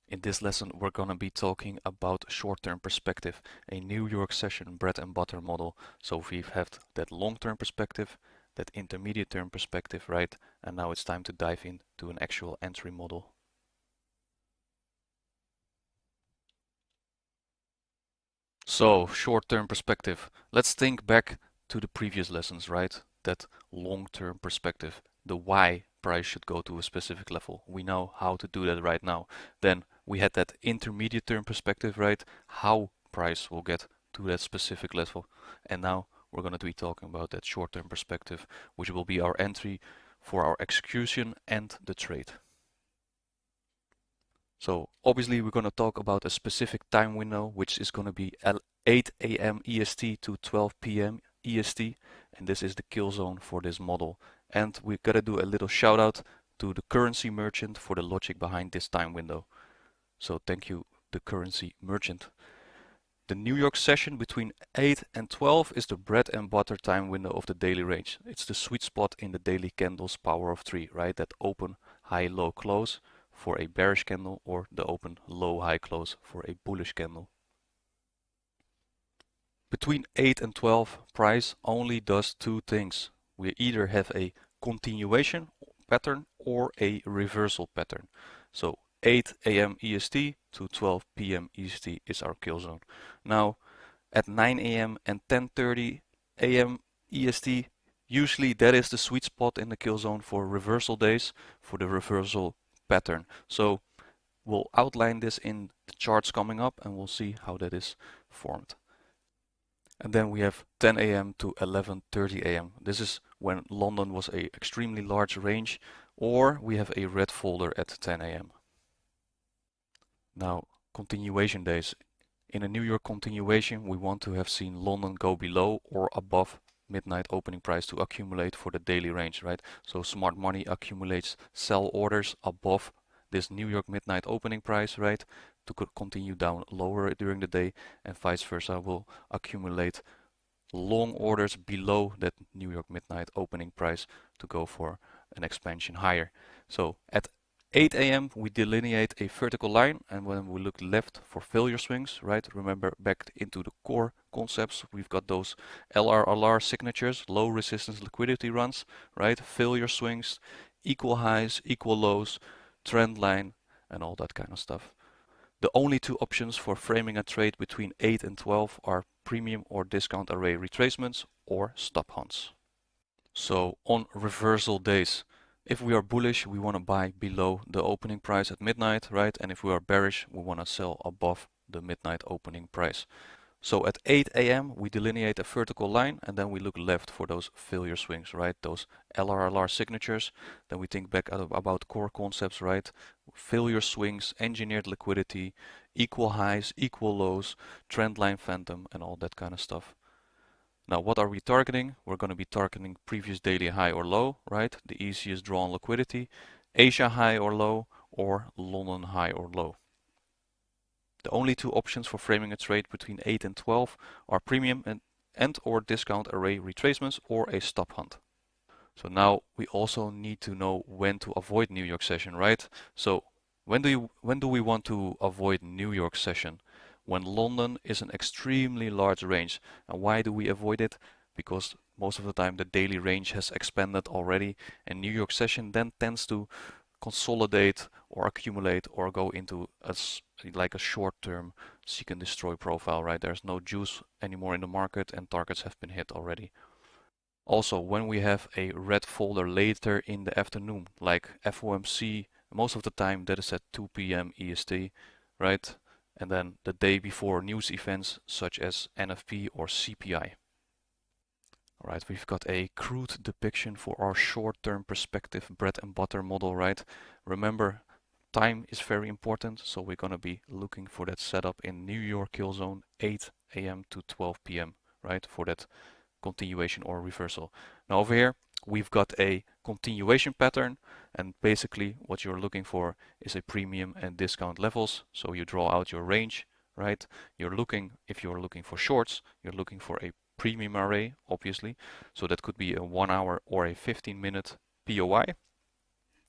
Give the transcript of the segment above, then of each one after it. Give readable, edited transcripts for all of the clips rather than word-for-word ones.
In this lesson, we're going to be talking about short-term perspective, a New York session bread and butter model. So we've had that long-term perspective, that intermediate term perspective, right? And now it's time to dive into an actual entry model. So short-term perspective. Let's think back to the previous lessons, right? That long-term perspective, the why price should go to a specific level. We know how to do that right now. Then we had that intermediate term perspective, right? How price will get to that specific level. And now we're going to be talking about that short-term perspective, which will be our entry for our execution and the trade. So obviously we're going to talk about a specific time window, which is going to be 8 a.m. EST to 12 p.m. EST, and this is the kill zone for this model. And we got to do a little shout out to the currency merchant for the logic behind this time window. So thank you, the currency merchant. The New York session between 8 and 12 is the bread and butter time window of the daily range. It's the sweet spot in the daily candles power of 3, right? That open, high, low, close for a bearish candle, or the open, low, high, close for a bullish candle. Between 8 and 12, price only does two things. We either have a continuation pattern or a reversal pattern. So 8 a.m. EST to 12 p.m. EST is our kill zone. Now at 9 a.m. and 10:30 a.m. EST, usually that is the sweet spot in the kill zone for reversal days, for the reversal pattern. So we'll outline this in the charts coming up and we'll see how that is formed. And then we have 10 a.m. to 11:30 a.m. This is when London was a extremely large range, or we have a red folder at 10 a.m. Now, continuation days. In a New York continuation, we want to have seen London go below or above midnight opening price to accumulate for the daily range, right? So smart money accumulates sell orders above this New York midnight opening price, right? To continue down lower during the day, and vice versa will accumulate long orders below that New York midnight opening price to go for an expansion higher. So at 8 a.m. we delineate a vertical line, and when we look left for failure swings, right? Remember back into the core concepts, we've got those LR signatures, low resistance liquidity runs, right? Failure swings, equal highs, equal lows, trend line, and all that kind of stuff. The only two options for framing a trade between 8 and 12 are premium or discount array retracements or stop hunts. So on reversal days, if we are bullish, we want to buy below the opening price at midnight, right? And if we are bearish, we want to sell above the midnight opening price. So at 8 a.m. we delineate a vertical line, and then we look left for those failure swings, right? Those LR signatures. Then we think back about core concepts, right? Failure swings, engineered liquidity, equal highs, equal lows, trend line phantom, and all that kind of stuff. Now, what are we targeting? We're going to be targeting previous daily high or low, right? The easiest draw on liquidity, Asia high or low, or London high or low. The only two options for framing a trade between 8 and 12 are premium and or discount array retracements or a stop hunt. So now we also need to know when to avoid New York session, right? So when do we want to avoid New York session? When London is an extremely large range. And why do we avoid it? Because most of the time the daily range has expanded already, and New York session then tends to consolidate or accumulate or go into like a short-term seek and destroy profile, right? There's no juice anymore in the market and targets have been hit already. Also, when we have a red folder later in the afternoon, like FOMC, most of the time that is at 2 p.m. EST, right? And then the day before news events such as NFP or CPI. Right, we've got a crude depiction for our short-term perspective bread and butter model, right? Remember, time is very important, so we're going to be looking for that setup in New York kill zone 8 a.m. to 12 p.m., right? For that continuation or reversal. Now over here, we've got a continuation pattern, and basically what you're looking for is a premium and discount levels. So you draw out your range, right? If you're looking for shorts, you're looking for a premium array, obviously. So that could be a 1 hour or a 15-minute POI.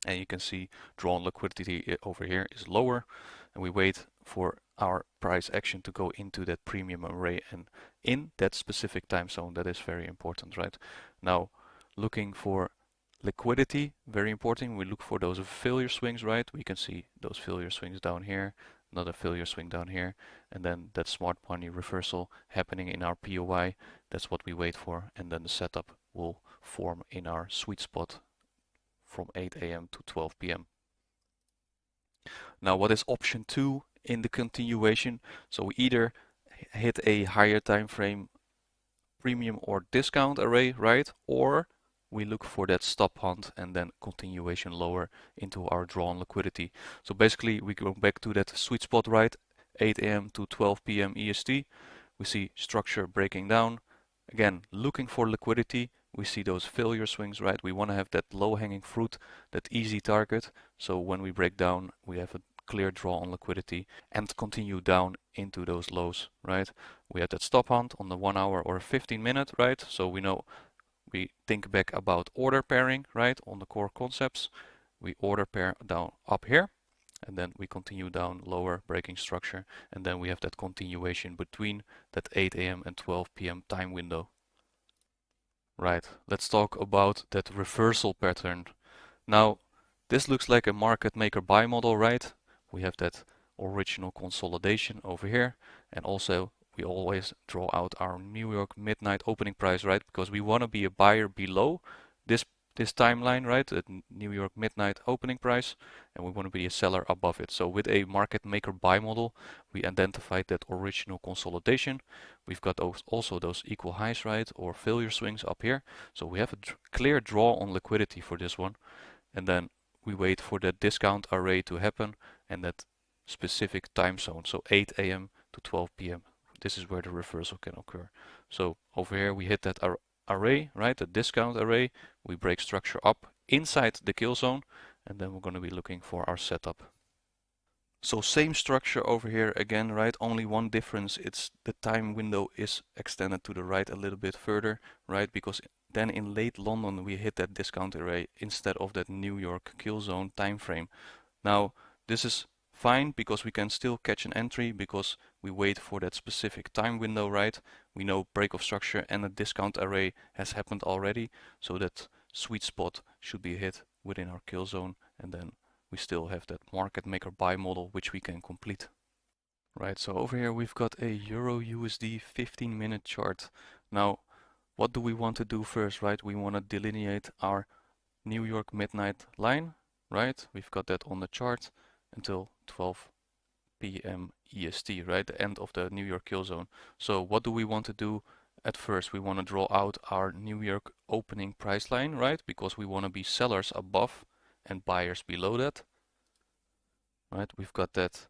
And you can see drawn liquidity over here is lower, and we wait for our price action to go into that premium array and in that specific time zone. That is very important, right? Now, looking for liquidity, very important. We look for those failure swings, right? We can see those failure swings down here, another failure swing down here, and then that smart money reversal happening in our POI. That's what we wait for, and then the setup will form in our sweet spot from 8 a.m. to 12 p.m. Now, what is option 2 in the continuation? So we either hit a higher time frame premium or discount array, right? Or we look for that stop hunt and then continuation lower into our drawn liquidity. So basically we go back to that sweet spot, right? 8 a.m. to 12 p.m. EST. We see structure breaking down. Again, looking for liquidity. We see those failure swings, right? We want to have that low hanging fruit, that easy target. So when we break down, we have a clear draw on liquidity and continue down into those lows, right? We had that stop hunt on the 1 hour or 15 minute, right? So we know we think back about order pairing, right? On the core concepts, we order pair down up here, and then we continue down lower breaking structure, and then we have that continuation between that 8 a.m. and 12 p.m. time window. Right, let's talk about that reversal pattern. Now, this looks like a market maker buy model, right? We have that original consolidation over here, and also we always draw out our New York midnight opening price, right? Because we want to be a buyer below this timeline, right? The New York midnight opening price, and we want to be a seller above it. So with a market maker buy model, we identified that original consolidation. We've got also those equal highs, right? Or failure swings up here. So we have a clear draw on liquidity for this one. And then we wait for that discount array to happen and that specific time zone. So 8 a.m. to 12 p.m. This is where the reversal can occur. So over here we hit that array, right? The discount array. We break structure up inside the kill zone, and then we're going to be looking for our setup. So same structure over here again, right? Only one difference. It's the time window is extended to the right a little bit further, right? Because then in late London we hit that discount array instead of that New York kill zone time frame. Now this is fine because we can still catch an entry because we wait for that specific time window, right? We know break of structure and a discount array has happened already, so that sweet spot should be hit within our kill zone, and then we still have that market maker buy model which we can complete. Right, so over here we've got a Euro USD 15-minute chart. Now, what do we want to do first, right? We want to delineate our New York midnight line, right? We've got that on the chart until 12 p.m. EST, right? The end of the New York kill zone. So what do we want to do at first? We want to draw out our New York opening price line, right? Because we want to be sellers above and buyers below that, right? We've got that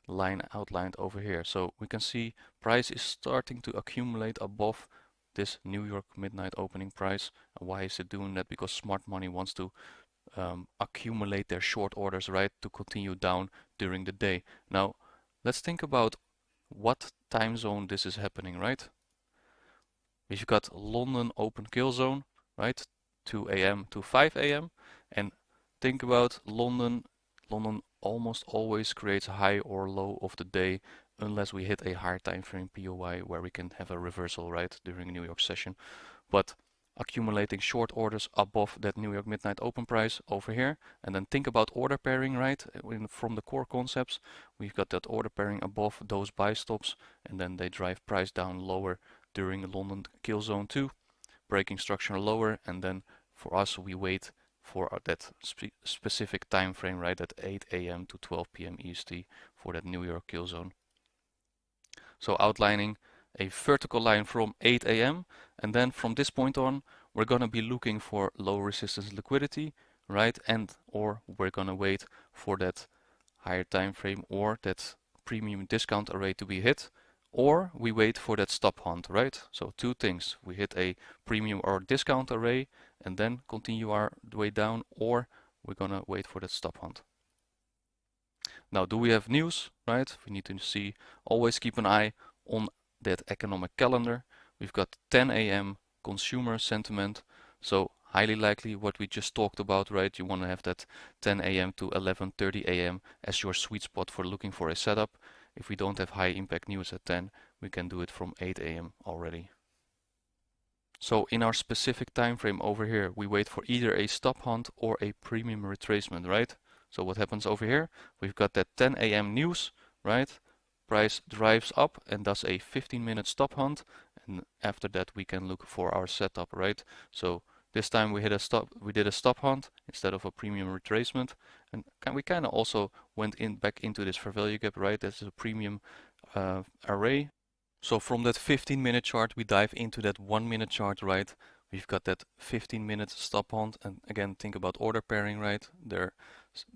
line outlined over here. So we can see price is starting to accumulate above this New York midnight opening price. And why is it doing that? Because smart money wants to accumulate their short orders, right, to continue down during the day. Now, let's think about what time zone this is happening, right? We've got London open kill zone, right, 2 a.m. to 5 a.m. and think about London. London almost always creates a high or low of the day unless we hit a higher time frame POI where we can have a reversal, right, during a New York session. But accumulating short orders above that New York midnight open price over here, and then think about order pairing, right? From the core concepts, we've got that order pairing above those buy stops, and then they drive price down lower during the London kill zone 2, breaking structure lower, and then for us we wait for that specific time frame, right, at 8 a.m. to 12 p.m. EST for that New York kill zone. So outlining a vertical line from 8 a.m. and then from this point on we're going to be looking for low resistance liquidity, right? And or we're going to wait for that higher time frame or that premium discount array to be hit, or we wait for that stop hunt, right? So two things: we hit a premium or discount array and then continue our way down, or we're going to wait for that stop hunt. Now, do we have news, right? We need to see, always keep an eye on that economic calendar. We've got 10 a.m. consumer sentiment. So highly likely what we just talked about, right? You want to have that 10 a.m. to 11:30 a.m. as your sweet spot for looking for a setup. If we don't have high impact news at 10, we can do it from 8 a.m. already. So in our specific time frame over here, we wait for either a stop hunt or a premium retracement, right? So what happens over here? We've got that 10 a.m. news, right? Price drives up and does a 15-minute stop hunt, and after that we can look for our setup, right? So this time we did a stop hunt instead of a premium retracement, and we kind of also went back into this fair value gap, right? This is a premium array. So from that 15-minute chart, we dive into that 1-minute chart, right? We've got that 15-minute stop hunt, and again, think about order pairing, right? Their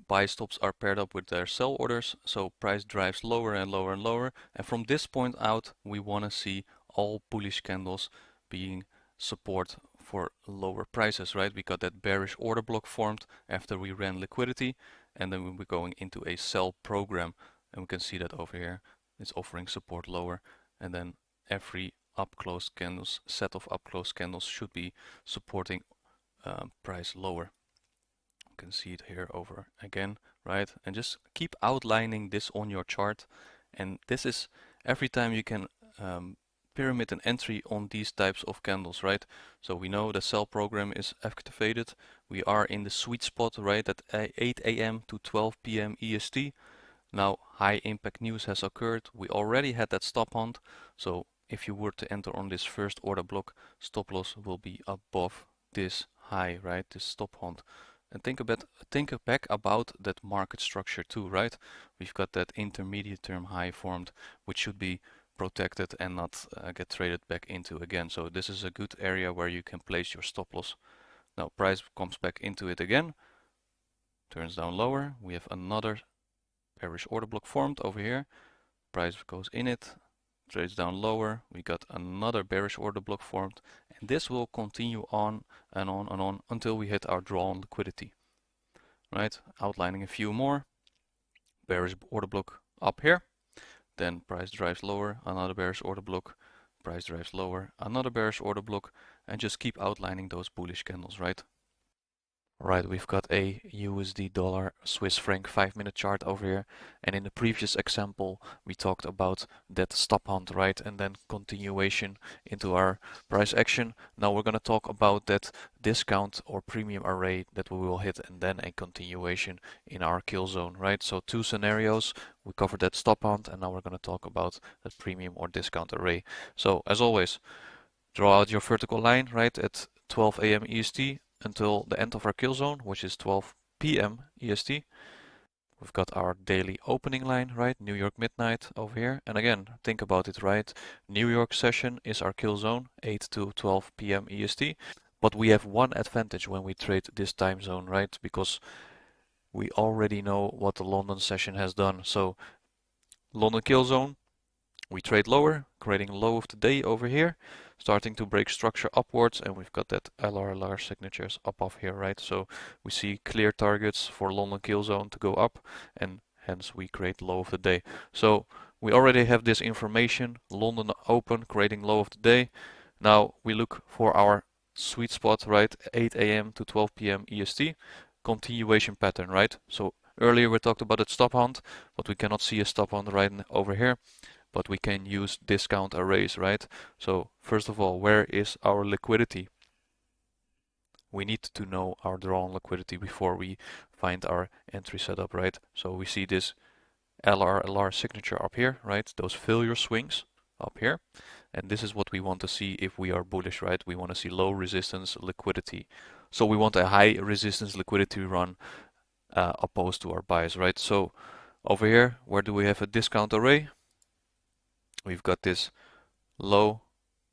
buy stops are paired up with their sell orders, so price drives lower and lower and lower. And from this point out, we want to see all bullish candles being support for lower prices, right? We got that bearish order block formed after we ran liquidity, and then we're going into a sell program, and we can see that over here. It's offering support lower. And then every set of up close candles should be supporting price lower. You can see it here over again, right? And just keep outlining this on your chart. And this is every time you can pyramid an entry on these types of candles, right? So we know the sell program is activated. We are in the sweet spot, right, at 8 a.m. to 12 p.m. EST. Now high impact news has occurred. We already had that stop hunt, so if you were to enter on this first order block, stop loss will be above this high, right? This stop hunt. And think back about that market structure too, right? We've got that intermediate term high formed, which should be protected and not get traded back into again. So this is a good area where you can place your stop loss. Now price comes back into it again, turns down lower. We have another bearish order block formed over here. Price goes in it, trades down lower. We got another bearish order block formed, and this will continue on and on and on until we hit our draw on liquidity. Right? Outlining a few more. Bearish order block up here. Then price drives lower, another bearish order block. Price drives lower, another bearish order block, and just keep outlining those bullish candles, right? Right, we've got a USD dollar Swiss franc 5-minute chart over here, and in the previous example we talked about that stop hunt, right, and then continuation into our price action. Now we're going to talk about that discount or premium array that we will hit, and then a continuation in our kill zone, right? So two scenarios. We covered that stop hunt, and now we're going to talk about that premium or discount array. So as always, draw out your vertical line, right, at 12 a.m. EST until the end of our kill zone, which is 12 p.m. EST. We've got our daily opening line, right? New York midnight over here. And again, think about it, right? New York session is our kill zone, 8 to 12 p.m. EST. But we have one advantage when we trade this time zone, right? Because we already know what the London session has done. So London kill zone, we trade lower, creating low of the day over here, starting to break structure upwards, and we've got that LR signatures up here, right? So we see clear targets for London kill zone to go up, and hence we create low of the day. So we already have this information, London open, creating low of the day. Now we look for our sweet spot, right? 8 a.m. to 12 p.m. EST, continuation pattern, right? So earlier we talked about that stop hunt, but we cannot see a stop hunt right over here. But we can use discount arrays, right? So first of all, where is our liquidity? We need to know our draw on liquidity before we find our entry setup, right? So we see this LR signature up here, right? Those failure swings up here. And this is what we want to see if we are bullish, right? We want to see low resistance liquidity. So we want a high resistance liquidity run opposed to our buys, right? So over here, where do we have a discount array? We've got this low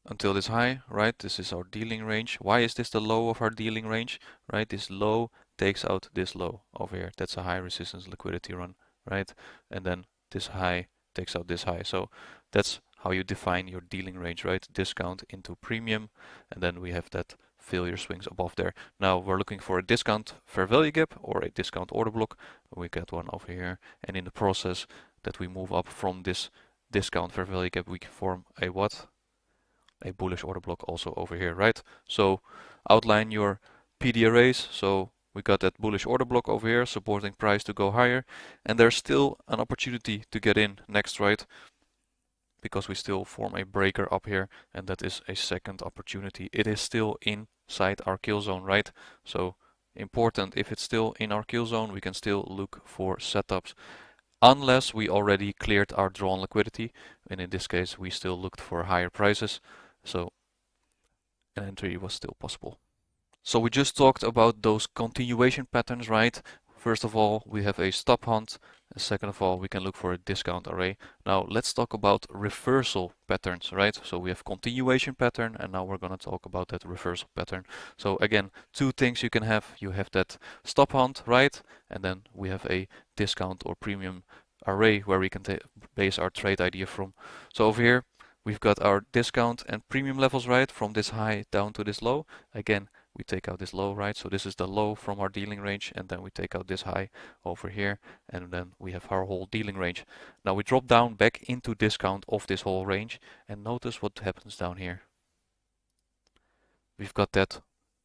until this high, right? This is our dealing range. Why is this the low of our dealing range, right? This low takes out this low over here. That's a high resistance liquidity run, right? And then this high takes out this high. So that's how you define your dealing range, right? Discount into premium, and then we have that failure swings above there. Now we're looking for a discount fair value gap or a discount order block. We get one over here, and in the process that we move up from this discount fair value gap, we can form a what? A bullish order block also over here, right? So outline your PD arrays, so we got that bullish order block over here supporting price to go higher, and there's still an opportunity to get in next, right? Because we still form a breaker up here, and that is a second opportunity. It is still inside our kill zone, right? So important, if it's still in our kill zone, we can still look for setups unless we already cleared our drawn liquidity, and in this case we still looked for higher prices, so an entry was still possible. So we just talked about those continuation patterns, right? First of all, we have a stop hunt. And second of all, we can look for a discount array. Now let's talk about reversal patterns, right? So we have continuation pattern, and now we're going to talk about that reversal pattern. So again, two things you can have. You have that stop hunt, right? And then we have a discount or premium array where we can base our trade idea from. So over here, we've got our discount and premium levels, right? From this high down to this low. Again, we take out this low, right? So this is the low from our dealing range, and then we take out this high over here, and then we have our whole dealing range. Now we drop down back into discount of this whole range, and notice what happens down here. We've got that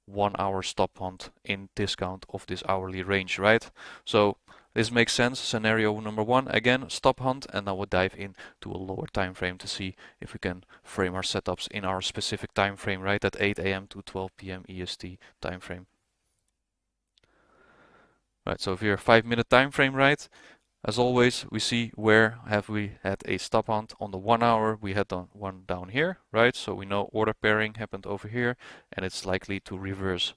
1 hour stop hunt in discount of this hourly range, right? So this makes sense. Scenario number one, again, stop hunt, and now we'll dive into a lower time frame to see if we can frame our setups in our specific time frame, right? At 8 a.m. to 12 p.m. EST time frame. Right, so if you're a 5-minute time frame, right? As always, we see where have we had a stop hunt. On the 1 hour, we had one down here, right? So we know order pairing happened over here, and it's likely to reverse.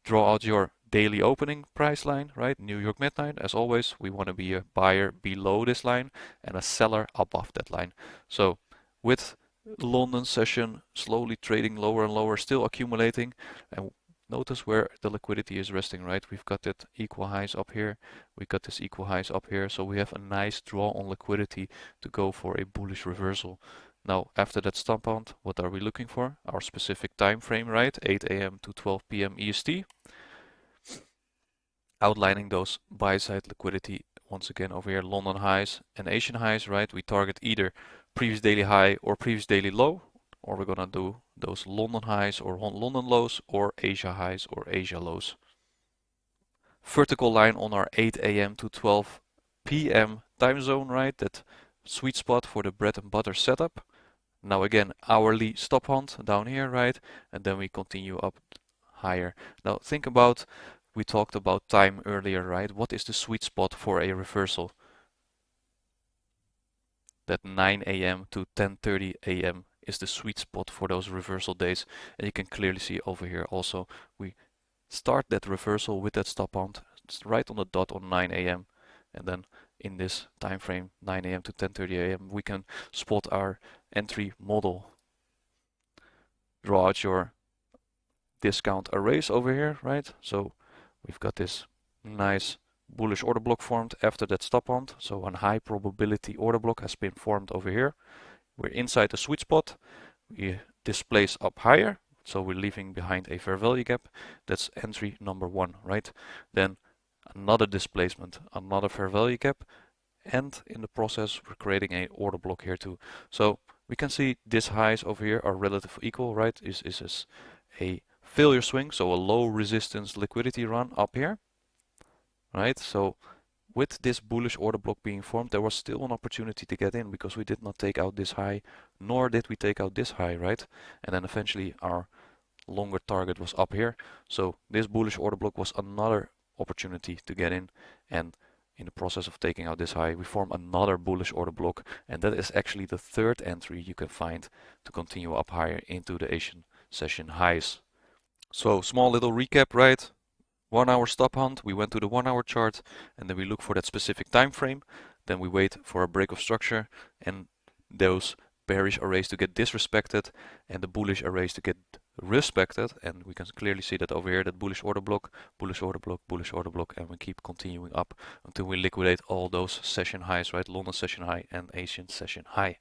Draw out your daily opening price line, right? New York midnight. As always, we want to be a buyer below this line and a seller above that line. So with London session slowly trading lower and lower, still accumulating, and notice where the liquidity is resting, right? We've got that equal highs up here. We got this equal highs up here. So we have a nice draw on liquidity to go for a bullish reversal. Now, after that stop hunt, what are we looking for? Our specific time frame, right? 8 a.m. to 12 p.m. EST. Outlining those buy-side liquidity once again over here, London highs and Asian highs, right? We target either previous daily high or previous daily low, or we're gonna do those London highs or London lows or Asia highs or Asia lows. Vertical line on our 8 a.m. to 12 p.m. time zone, right? That sweet spot for the bread and butter setup. Now again, hourly stop hunt down here, right? And then we continue up higher. Now think about, we talked about time earlier, right? What is the sweet spot for a reversal? That 9 a.m. to 10:30 a.m. is the sweet spot for those reversal days. And you can clearly see over here also, we start that reversal with that stop hunt right on the dot on 9 a.m. and then in this time frame 9 a.m. to 10:30 a.m. we can spot our entry model. Draw out your discount arrays over here, right? So we've got this nice bullish order block formed after that stop hunt. So a high probability order block has been formed over here. We're inside the sweet spot. We displace up higher. So we're leaving behind a fair value gap. That's entry number one, right? Then another displacement, another fair value gap. And in the process, we're creating an order block here too. So we can see these highs over here are relatively equal, right? This is a failure swing, so a low resistance liquidity run up here, right? So with this bullish order block being formed, there was still an opportunity to get in because we did not take out this high, nor did we take out this high, right? And then eventually our longer target was up here. So this bullish order block was another opportunity to get in, and in the process of taking out this high, we form another bullish order block, and that is actually the third entry you can find to continue up higher into the Asian session highs. So small little recap, right? 1 hour stop hunt, we went to the 1 hour chart, and then we look for that specific time frame. Then we wait for a break of structure and those bearish arrays to get disrespected and the bullish arrays to get respected. And we can clearly see that over here, that bullish order block, bullish order block, bullish order block, and we keep continuing up until we liquidate all those session highs, right? London session high and Asian session high.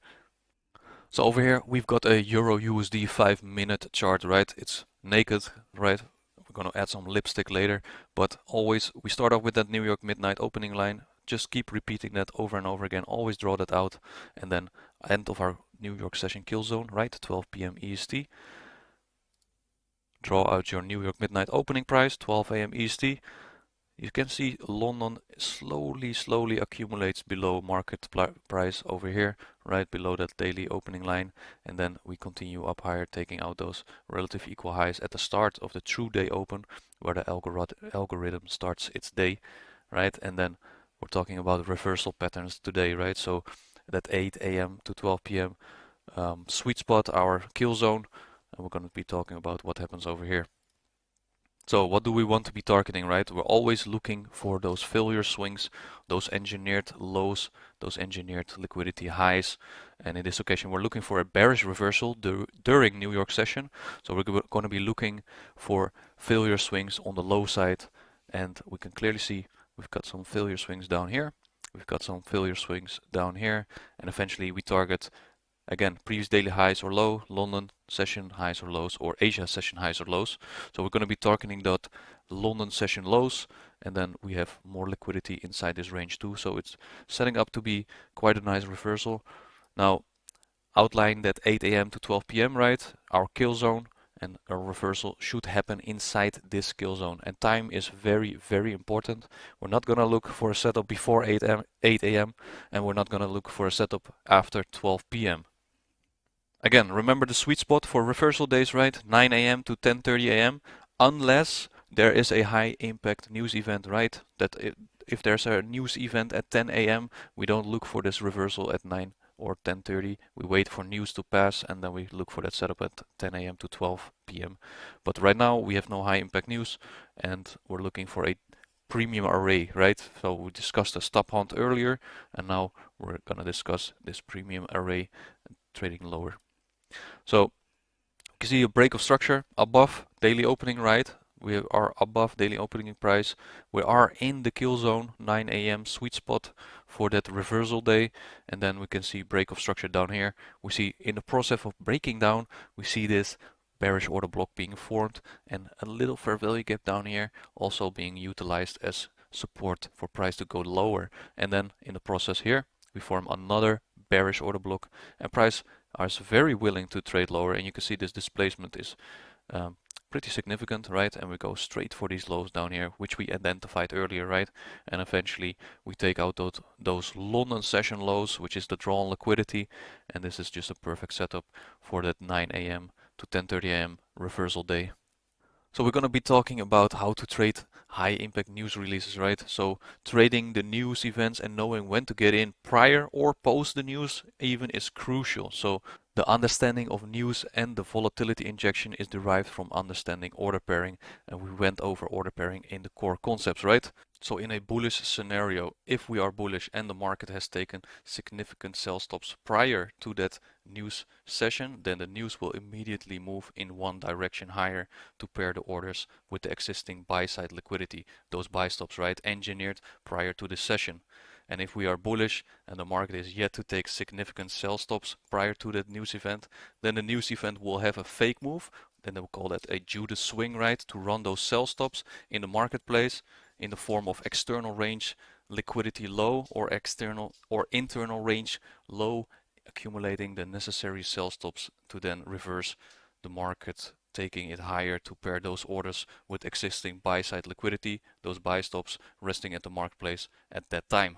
So over here, we've got a Euro USD 5-minute chart, right? It's naked, right? We're going to add some lipstick later, but always we start off with that New York midnight opening line. Just keep repeating that over and over again. Always draw that out, and then end of our New York session kill zone, right? 12 p.m. EST. draw out your New York midnight opening price, 12 a.m. EST. You can see London slowly accumulates below market price over here, right below that daily opening line, and then we continue up higher, taking out those relative equal highs at the start of the true day open, where the algorithm starts its day, right? And then we're talking about reversal patterns today, right? So that 8 a.m. to 12 p.m. Sweet spot, our kill zone, and we're going to be talking about what happens over here. So what do we want to be targeting, right? We're always looking for those failure swings, those engineered lows, those engineered liquidity highs. And in this occasion, we're looking for a bearish reversal during New York session. So we're going to be looking for failure swings on the low side. And we can clearly see we've got some failure swings down here. We've got some failure swings down here. And eventually we target, again, previous daily highs or low, London session highs or lows, or Asia session highs or lows. So we're going to be targeting that London session lows, and then we have more liquidity inside this range too. So it's setting up to be quite a nice reversal. Now, outlining that 8 a.m. to 12 p.m., right? Our kill zone and a reversal should happen inside this kill zone. And time is very important. We're not going to look for a setup before 8 a.m. and we're not going to look for a setup after 12 p.m. Again, remember the sweet spot for reversal days, right? 9 a.m. to 10:30 a.m. unless there is a high impact news event, right? If there's a news event at 10 a.m., we don't look for this reversal at 9 or 10:30. We wait for news to pass and then we look for that setup at 10 a.m. to 12 p.m. But right now we have no high impact news and we're looking for a premium array, right? So we discussed the stop hunt earlier and now we're gonna discuss this premium array trading lower. So you can see a break of structure above daily opening, right? We are above daily opening price. We are in the kill zone, 9 a.m. sweet spot for that reversal day. And then we can see break of structure down here. We see in the process of breaking down, we see this bearish order block being formed and a little fair value gap down here also being utilized as support for price to go lower. And then in the process here, we form another bearish order block and price is very willing to trade lower, and you can see this displacement is pretty significant, right? And we go straight for these lows down here, which we identified earlier, right? And eventually we take out those London session lows, which is the drawn liquidity, and this is just a perfect setup for that 9 a.m. to 10:30 a.m. reversal day. So we're going to be talking about how to trade high impact news releases, right? So trading the news events and knowing when to get in prior or post the news even is crucial. So the understanding of news and the volatility injection is derived from understanding order pairing, and we went over order pairing in the core concepts, right? So in a bullish scenario, if we are bullish and the market has taken significant sell stops prior to that news session, then the news will immediately move in one direction higher to pair the orders with the existing buy side liquidity, those buy stops, right, engineered prior to the session. And if we are bullish and the market is yet to take significant sell stops prior to that news event, then the news event will have a fake move. Then they will call that a Judas swing, right, to run those sell stops in the marketplace in the form of external range liquidity low or external or internal range low, accumulating the necessary sell stops to then reverse the market, taking it higher to pair those orders with existing buy side liquidity, those buy stops resting at the marketplace at that time.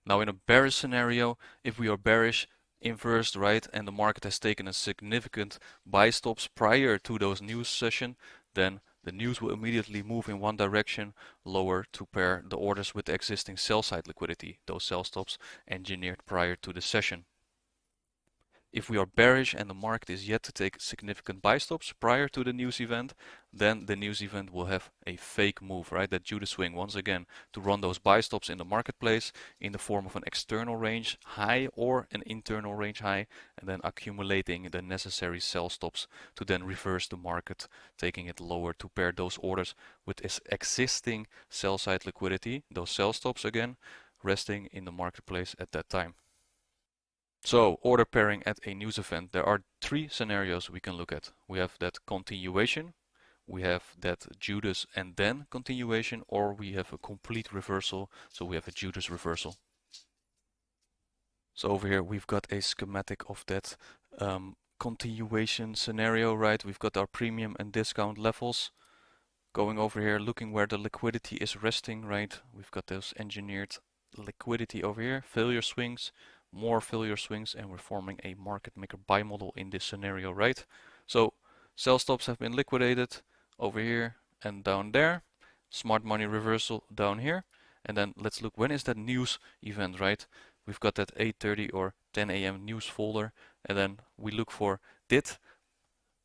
Now in a bearish scenario, if we are bearish, inversed, right, and the market has taken a significant buy stops prior to those news session, then the news will immediately move in one direction lower to pair the orders with the existing sell side liquidity, those sell stops engineered prior to the session. If we are bearish and the market is yet to take significant buy stops prior to the news event, then the news event will have a fake move, right? That Judas swing once again to run those buy stops in the marketplace in the form of an external range high or an internal range high, and then accumulating the necessary sell stops to then reverse the market, taking it lower to pair those orders with its existing sell side liquidity, those sell stops again, resting in the marketplace at that time. So order pairing at a news event, there are three scenarios we can look at. We have that continuation, we have that Judas and then continuation, or we have a complete reversal, so we have a Judas reversal. So over here we've got a schematic of that continuation scenario, right? We've got our premium and discount levels. Going over here, looking where the liquidity is resting, right? We've got those engineered liquidity over here, failure swings, more failure swings, and we're forming a market maker buy model in this scenario, right? So sell stops have been liquidated over here and down there. Smart money reversal down here. And then let's look, when is that news event, right? We've got that 8:30 or 10 a.m. news folder, and then we look for, did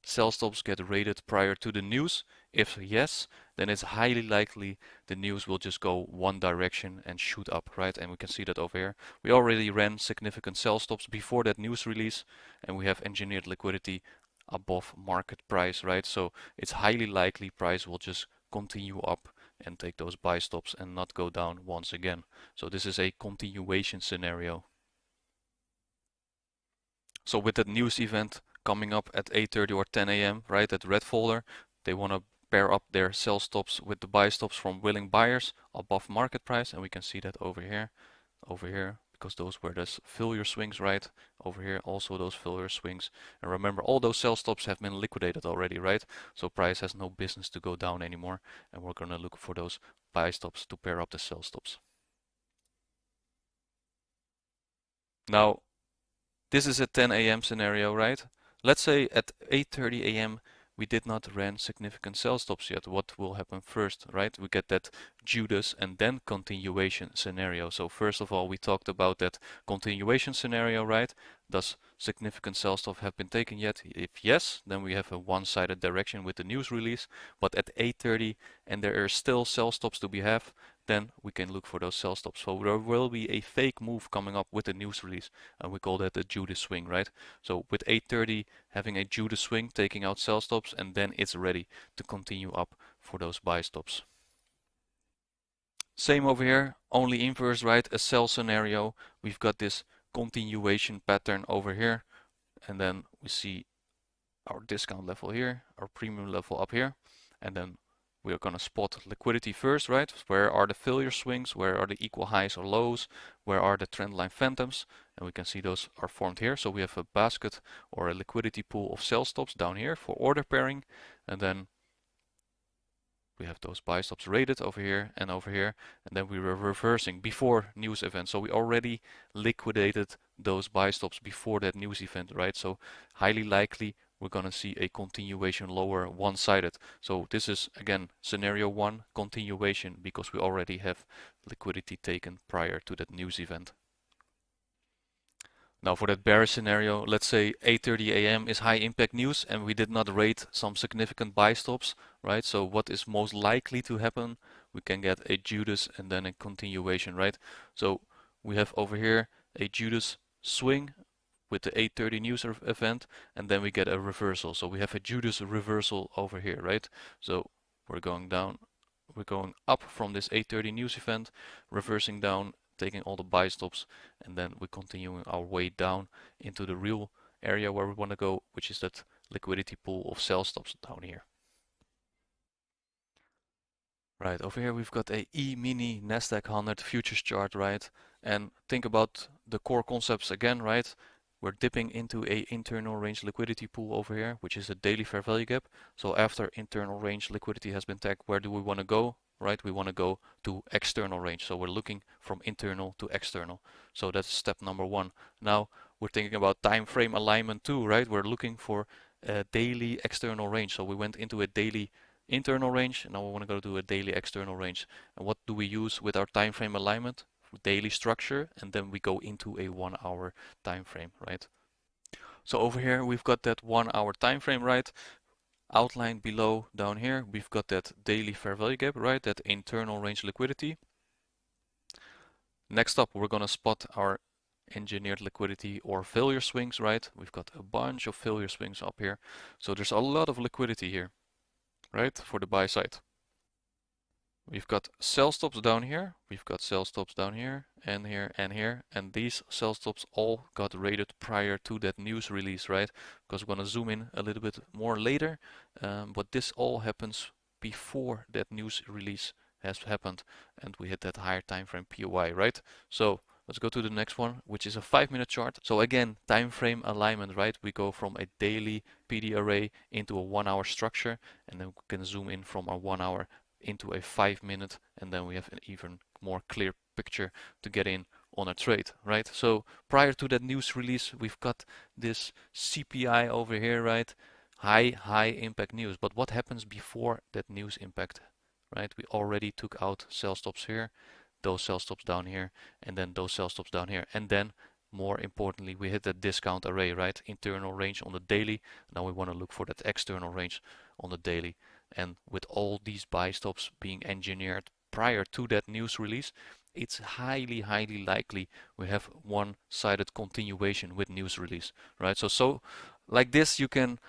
sell stops get rated prior to the news? If yes, then it's highly likely the news will just go one direction and shoot up, right? And we can see that over here. We already ran significant sell stops before that news release, and we have engineered liquidity above market price, right? So it's highly likely price will just continue up and take those buy stops and not go down once again. So this is a continuation scenario. So with that news event coming up at 8:30 or 10 a.m., right, at red folder, they want to pair up their sell stops with the buy stops from willing buyers above market price, and we can see that over here, because those were those failure swings, right? Over here, also those failure swings. And remember, all those sell stops have been liquidated already, right? So price has no business to go down anymore, and we're gonna look for those buy stops to pair up the sell stops. Now, this is a 10 a.m. scenario, right? Let's say at 8:30 a.m. we did not run significant sell stops yet. What will happen first, right? We get that Judas and then continuation scenario. So first of all, we talked about that continuation scenario, right? Does significant sell stop have been taken yet? If yes, then we have a one-sided direction with the news release. But at 8:30 and there are still sell stops to be have, then we can look for those sell stops. So there will be a fake move coming up with the news release, and we call that the Judas swing, right? So with 8:30 having a Judas swing, taking out sell stops, and then it's ready to continue up for those buy stops. Same over here, only inverse, right? A sell scenario. We've got this continuation pattern over here, and then we see our discount level here, our premium level up here, and then we are going to spot liquidity first, right? Where are the failure swings? Where are the equal highs or lows? Where are the trendline phantoms? And we can see those are formed here. So we have a basket or a liquidity pool of sell stops down here for order pairing, and then we have those buy stops rated over here, and then we were reversing before news event. So we already liquidated those buy stops before that news event, right? So highly likely we're going to see a continuation lower one-sided. So this is again scenario one, continuation, because we already have liquidity taken prior to that news event. Now for that bearish scenario, let's say 8:30 a.m. is high impact news and we did not rate some significant buy stops, right? So what is most likely to happen? We can get a Judas and then a continuation, right? So we have over here a Judas swing with the 8:30 news event, and then we get a reversal. So we have a Judas reversal over here, right? So we're going down, we're going up from this 8:30 news event, reversing down, taking all the buy stops, and then we're continuing our way down into the real area where we want to go, which is that liquidity pool of sell stops down here. Right, over here we've got a E-mini Nasdaq 100 futures chart, right? And think about the core concepts again, right? We're dipping into a internal range liquidity pool over here, which is a daily fair value gap. So after internal range liquidity has been tagged, where do we want to go? Right, we want to go to external range. So we're looking from internal to external. So that's step number one. Now we're thinking about time frame alignment too, right? We're looking for a daily external range. So we went into a daily internal range, and now we want to go to a daily external range. And what do we use with our time frame alignment? Daily structure, and then we go into a 1 hour time frame, right? So over here we've got that 1 hour time frame, right? Outlined below down here, we've got that daily fair value gap, right? That internal range liquidity. Next up, we're gonna spot our engineered liquidity or failure swings, right? We've got a bunch of failure swings up here. So there's a lot of liquidity here, right? For the buy side. We've got sell stops down here, we've got sell stops down here, and here, and here, and these sell stops all got rated prior to that news release, right? Because we're going to zoom in a little bit more later, but this all happens before that news release has happened, and we hit that higher time frame POI, right? So Let's go to the next one, which is a 5-minute chart. So again, time frame alignment, right? We go from a daily PD array into a 1-hour structure, and then we can zoom in from a 1 hour into a 5-minute, and then we have an even more clear picture to get in on a trade, right? So prior to that news release, we've got this CPI over here, right? High impact news. But what happens before that news impact, right? We already took out sell stops here, those sell stops down here, and then those sell stops down here. And then more importantly, we hit that discount array, right? Internal range on the daily. Now we want to look for that external range on the daily. And with all these buy stops being engineered prior to that news release, it's highly likely we have one-sided continuation with news release, right? So like this, you can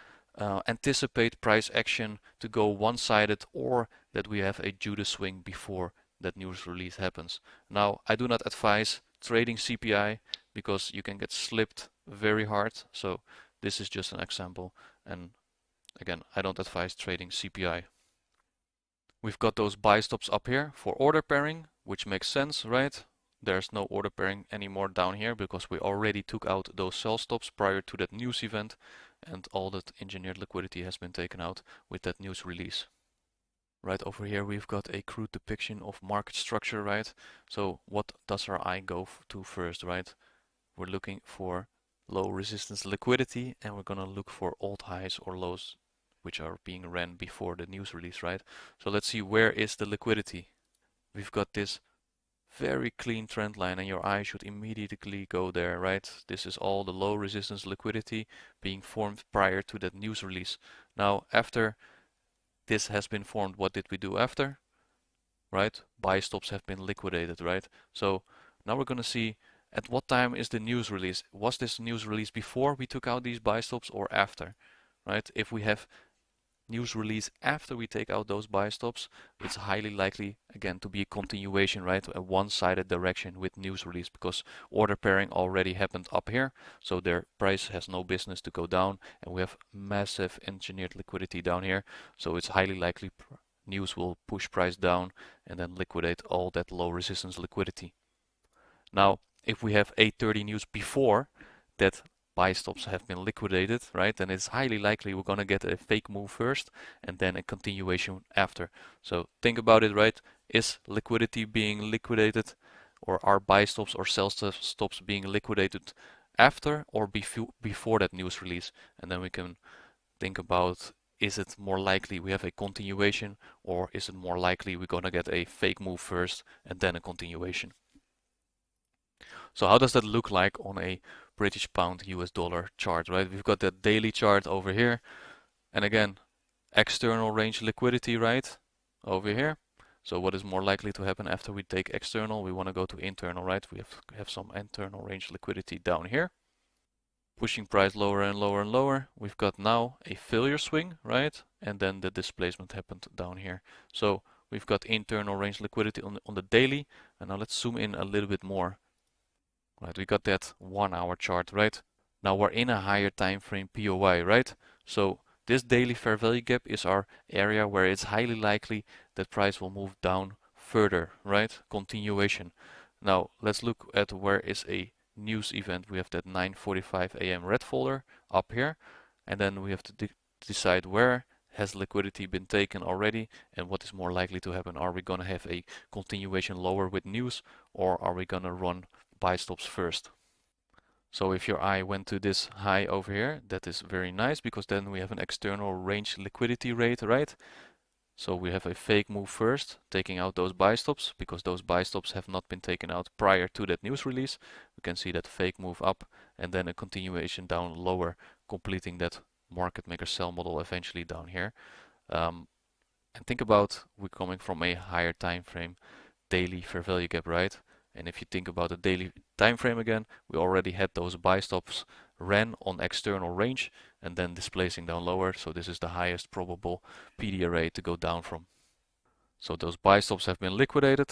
anticipate price action to go one-sided, or that we have a Judas swing before that news release happens. Now, I do not advise trading CPI because you can get slipped very hard. So this is just an example. And again, I don't advise trading CPI. We've got those buy stops up here for order pairing, which makes sense, right? There's no order pairing anymore down here because we already took out those sell stops prior to that news event, and all that engineered liquidity has been taken out with that news release. Right over here we've got a crude depiction of market structure, right? So what does our eye go to first, right? We're looking for low resistance liquidity, and we're gonna look for old highs or lows which are being ran before the news release, right? So let's see, where is the liquidity? We've got this very clean trend line, and your eye should immediately go there, right? This is all the low resistance liquidity being formed prior to that news release. Now, after this has been formed, what did we do after? Right? Buy stops have been liquidated, right? So now we're going to see at what time is the news release. Was this news release before we took out these buy stops or after? Right? If we have news release after we take out those buy stops, it's highly likely again to be a continuation, right? A one-sided direction with news release, because order pairing already happened up here, so their price has no business to go down, and we have massive engineered liquidity down here, so it's highly likely news will push price down and then liquidate all that low resistance liquidity. Now, if we have 8:30 news before that buy stops have been liquidated, right, then it's highly likely we're going to get a fake move first and then a continuation after. So think about it, right? Is liquidity being liquidated, or are buy stops or sell stops being liquidated after or before that news release? And then we can think about, is it more likely we have a continuation, or is it more likely we're going to get a fake move first and then a continuation? So how does that look like on a British pound US dollar chart, right? We've got that daily chart over here, and again, external range liquidity, right, over here. So what is more likely to happen after we take external? We want to go to internal, right? We have some internal range liquidity down here, pushing price lower and lower and lower. We've got now a failure swing, right? And then the displacement happened down here. So we've got internal range liquidity on the daily. And now let's zoom in a little bit more. Right, we got that 1 hour chart, right? Now we're in a higher time frame POI, right? So this daily fair value gap is our area where it's highly likely that price will move down further, right? Continuation. Now let's look at where is a news event. We have that 9:45 a.m. red folder up here, and then we have to decide where has liquidity been taken already and what is more likely to happen. Are we going to have a continuation lower with news, or are we going to run buy stops first? So if your eye went to this high over here, that is very nice, because then we have an external range liquidity rate, right? So we have a fake move first, taking out those buy stops, because those buy stops have not been taken out prior to that news release. We can see that fake move up and then a continuation down lower, completing that market maker sell model eventually down here. And think about, we're coming from a higher time frame daily fair value gap, right? And if you think about the daily time frame again, we already had those buy stops ran on external range and then displacing down lower. So this is the highest probable PD array to go down from. So those buy stops have been liquidated.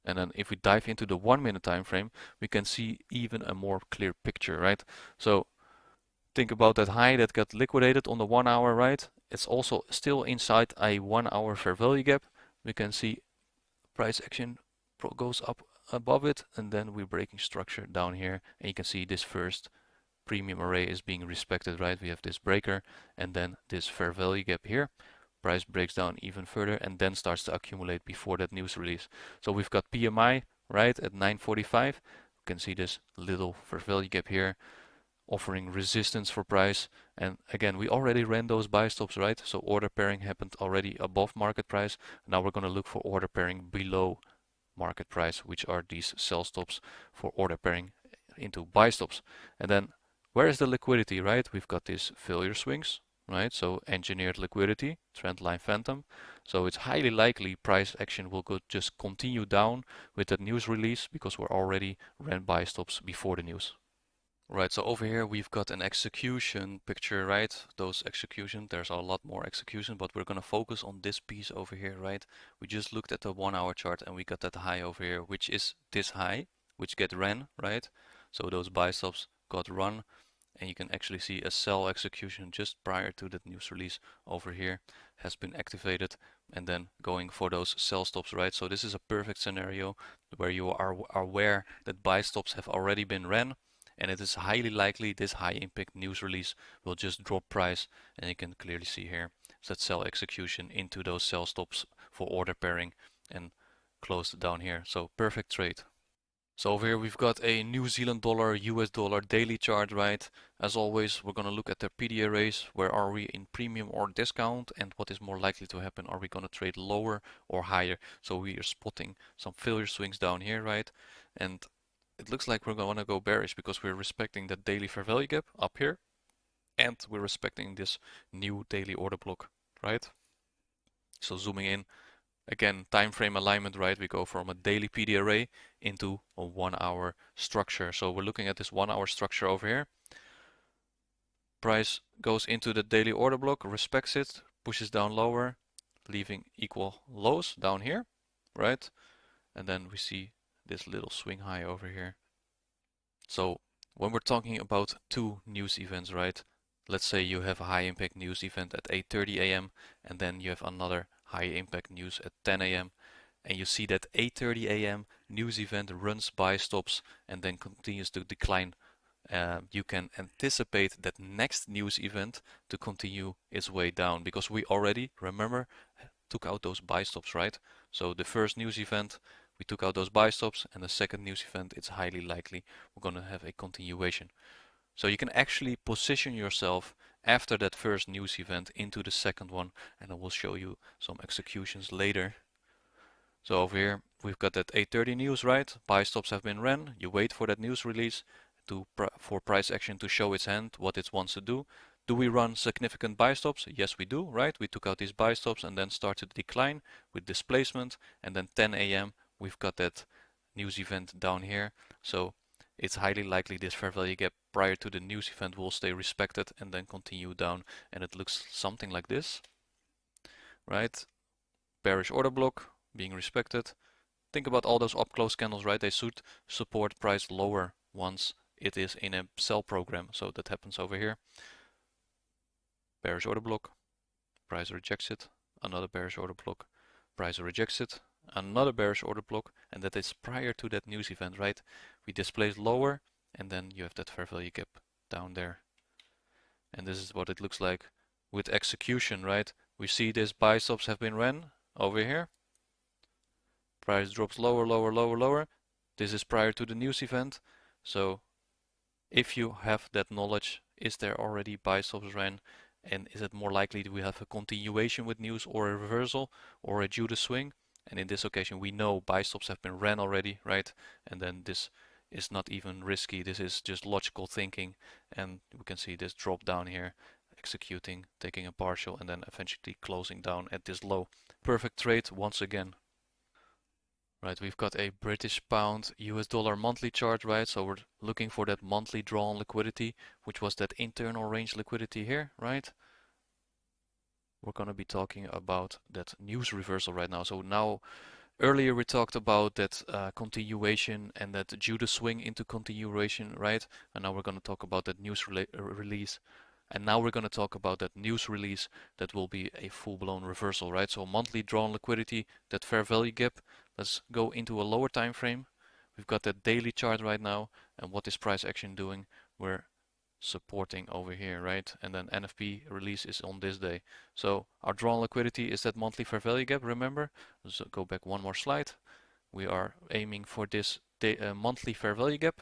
And then if we dive into the 1 minute time frame, we can see even a more clear picture, right? So think about that high that got liquidated on the 1 hour, right? It's also still inside a 1 hour fair value gap. We can see price action goes up above it, and then we're breaking structure down here, and you can see this first premium array is being respected, right? We have this breaker and then this fair value gap here. Price breaks down even further and then starts to accumulate before that news release. So we've got PMI right at 945. You can see this little fair value gap here offering resistance for price. And again, we already ran those buy stops, right? So order pairing happened already above market price. Now we're going to look for order pairing below market price, which are these sell stops for order pairing into buy stops. And then where is the liquidity, right? We've got these failure swings, right? So engineered liquidity, trend line phantom. So it's highly likely price action will just continue down with that news release because we're already ran buy stops before the news. Right, so over here we've got an execution picture, right? Those execution, there's a lot more execution, but we're gonna focus on this piece over here, right? We just looked at the 1 hour chart and we got that high over here, which is this high, which get ran, right? So those buy stops got run, and you can actually see a sell execution just prior to that news release over here has been activated, and then going for those sell stops, right? So this is a perfect scenario where you are aware that buy stops have already been ran, and it is highly likely this high impact news release will just drop price, and you can clearly see here that sell execution into those sell stops for order pairing and closed down here. So perfect trade. So over here we've got a New Zealand dollar, US dollar daily chart, right? As always, we're going to look at the PD arrays. Where are we in premium or discount, and what is more likely to happen? Are we going to trade lower or higher? So we are spotting some failure swings down here, right? And it looks like we're going to go bearish because we're respecting that daily fair value gap up here, and we're respecting this new daily order block, right? So zooming in, again, time frame alignment, right? We go from a daily PD array into a 1 hour structure. So we're looking at this 1 hour structure over here. Price goes into the daily order block, respects it, pushes down lower, leaving equal lows down here, right? And then we see this little swing high over here. So when we're talking about two news events, right? Let's say you have a high impact news event at 8:30 a.m. and then you have another high impact news at 10 a.m. and you see that 8:30 a.m. news event runs buy stops and then continues to decline. You can anticipate that next news event to continue its way down because we already, remember, took out those buy stops, right? So the first news event, we took out those buy stops, and the second news event, it's highly likely we're going to have a continuation. So you can actually position yourself after that first news event into the second one, and I will show you some executions later. So over here we've got that 8:30 news, right? Buy stops have been ran. You wait for that news release for price action to show its hand, what it wants to do. Do we run significant buy stops? Yes, we do, right? We took out these buy stops and then started to decline with displacement, and then 10 a.m. we've got that news event down here. So it's highly likely this fair value gap prior to the news event will stay respected and then continue down, and it looks something like this, right? Bearish order block being respected. Think about all those up close candles, right? They should support price lower once it is in a sell program. So that happens over here. Bearish order block, price rejects it, another bearish order block, price rejects it, another bearish order block, and that is prior to that news event, right? We displaced lower, and then you have that fair value gap down there. And this is what it looks like with execution, right? We see this buy stops have been ran over here. Price drops lower, lower, lower, lower. This is prior to the news event. So if you have that knowledge, is there already buy stops ran? And is it more likely that we have a continuation with news or a reversal or a Judas swing? And in this occasion, we know buy stops have been ran already, right? And then this is not even risky. This is just logical thinking. And we can see this drop down here, executing, taking a partial, and then eventually closing down at this low. Perfect trade once again. Right, we've got a British pound US dollar monthly chart, right? So we're looking for that monthly drawn liquidity, which was that internal range liquidity here, right? We're going to be talking about that news reversal right now. So now, earlier we talked about that continuation and that Judas swing into continuation, right? And now we're going to talk about that news release. And now we're going to talk about that news release that will be a full-blown reversal, right? So monthly drawn liquidity, that fair value gap. Let's go into a lower time frame. we've got that daily chart right now, and what is price action doing? We're supporting over here, right? And then NFP release is on this day. So our drawn liquidity is that monthly fair value gap, remember? So go back one more slide. We are aiming for this monthly fair value gap.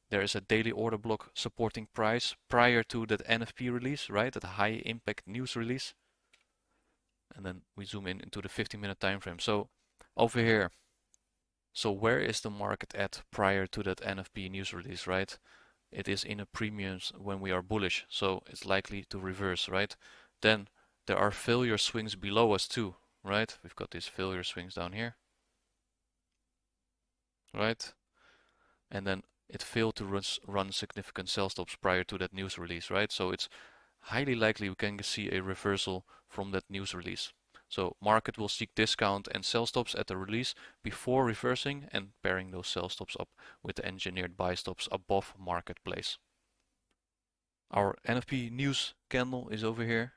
There is a daily order block supporting price prior to that NFP release, right? That high impact news release. And then we zoom in into the 15-minute time frame. So over here, so where is the market at prior to that NFP news release, right? It is in a premiums when we are bullish, so it's likely to reverse, right? Then there are failure swings below us too, right? We've got these failure swings down here, right? And then it failed to run significant sell stops prior to that news release, right? So it's highly likely we can see a reversal from that news release. So market will seek discount and sell stops at the release before reversing and pairing those sell stops up with the engineered buy stops above marketplace. Our NFP news candle is over here,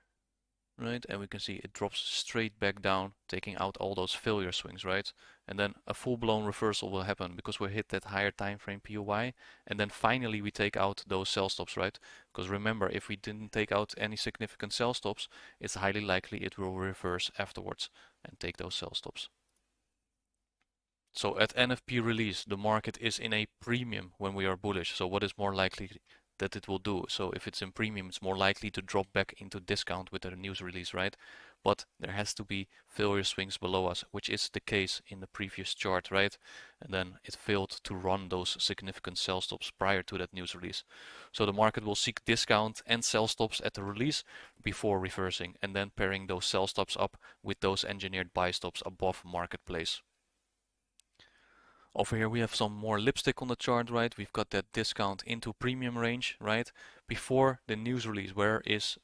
right? And we can see it drops straight back down, taking out all those failure swings, right? And then a full-blown reversal will happen because we hit that higher time frame POI, and then finally we take out those sell stops, right? Because remember, if we didn't take out any significant sell stops, it's highly likely it will reverse afterwards and take those sell stops. So at NFP release, the market is in a premium when we are bullish. So what is more likely that it will do? So if it's in premium, it's more likely to drop back into discount with the news release, right? But there has to be failure swings below us, which is the case in the previous chart, right? And then it failed to run those significant sell stops prior to that news release. So the market will seek discount and sell stops at the release before reversing, and then pairing those sell stops up with those engineered buy stops above marketplace. Over here we have some more lipstick on the chart, right? We've got that discount into premium range, right? Before the news release, where is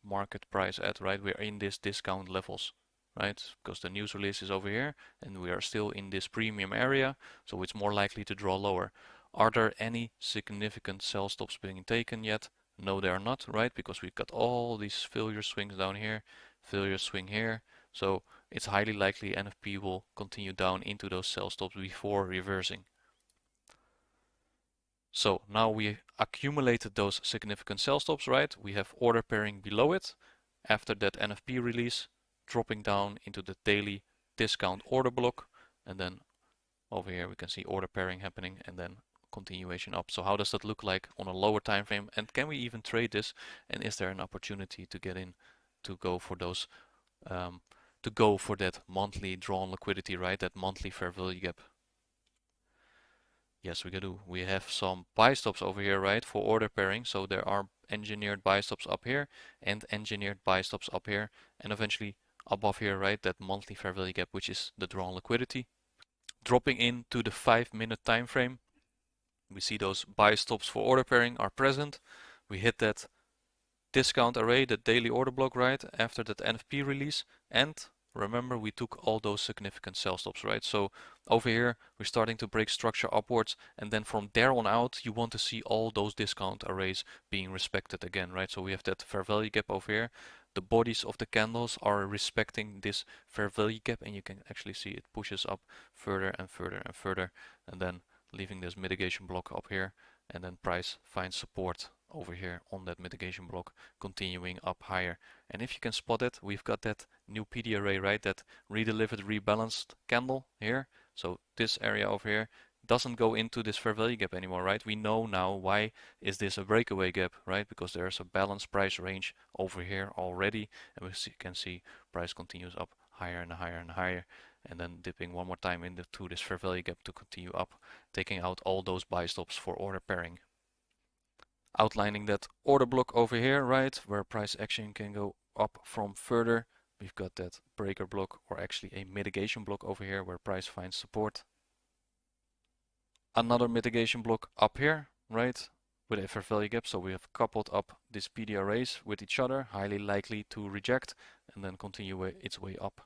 market price at, right? We're in this discount levels, right? Because the news release is over here and we are still in this premium area, so it's more likely to draw lower. Are there any significant sell stops being taken yet? No, they are not, right? Because we've got all these failure swings down here, failure swing here. So it's highly likely NFP will continue down into those sell stops before reversing. So now we accumulated those significant sell stops, right? We have order pairing below it after that NFP release, dropping down into the daily discount order block, and then over here we can see order pairing happening and then continuation up. So how does that look like on a lower time frame, and can we even trade this, and is there an opportunity to get in to go for those that monthly drawn liquidity, right? That monthly fair value gap. Yes, we do. We have some buy stops over here, right, for order pairing. So there are engineered buy stops up here and engineered buy stops up here, and eventually above here, right, that monthly fair value gap, which is the drawn liquidity. Dropping into the 5-minute time frame, we see those buy stops for order pairing are present. We hit that discount array, the daily order block, right, after that NFP release, and remember we took all those significant sell stops, right? So over here we're starting to break structure upwards, and then from there on out you want to see all those discount arrays being respected again, right? So we have that fair value gap over here. The bodies of the candles are respecting this fair value gap, and you can actually see it pushes up further and further and further, and then leaving this mitigation block up here, and then price finds support over here on that mitigation block, continuing up higher. And if you can spot it, we've got that new PD array, right? That redelivered, rebalanced candle here. So this area over here doesn't go into this fair value gap anymore, right? We know now why is this a breakaway gap, right? Because there's a balanced price range over here already, and we can see price continues up higher and higher and higher, and then dipping one more time into this fair value gap to continue up, taking out all those buy stops for order pairing. Outlining that order block over here, right, where price action can go up from further. We've got that breaker block, or actually a mitigation block over here where price finds support. Another mitigation block up here, right, with a fair value gap. So we have coupled up these PD arrays with each other, highly likely to reject and then continue its way up.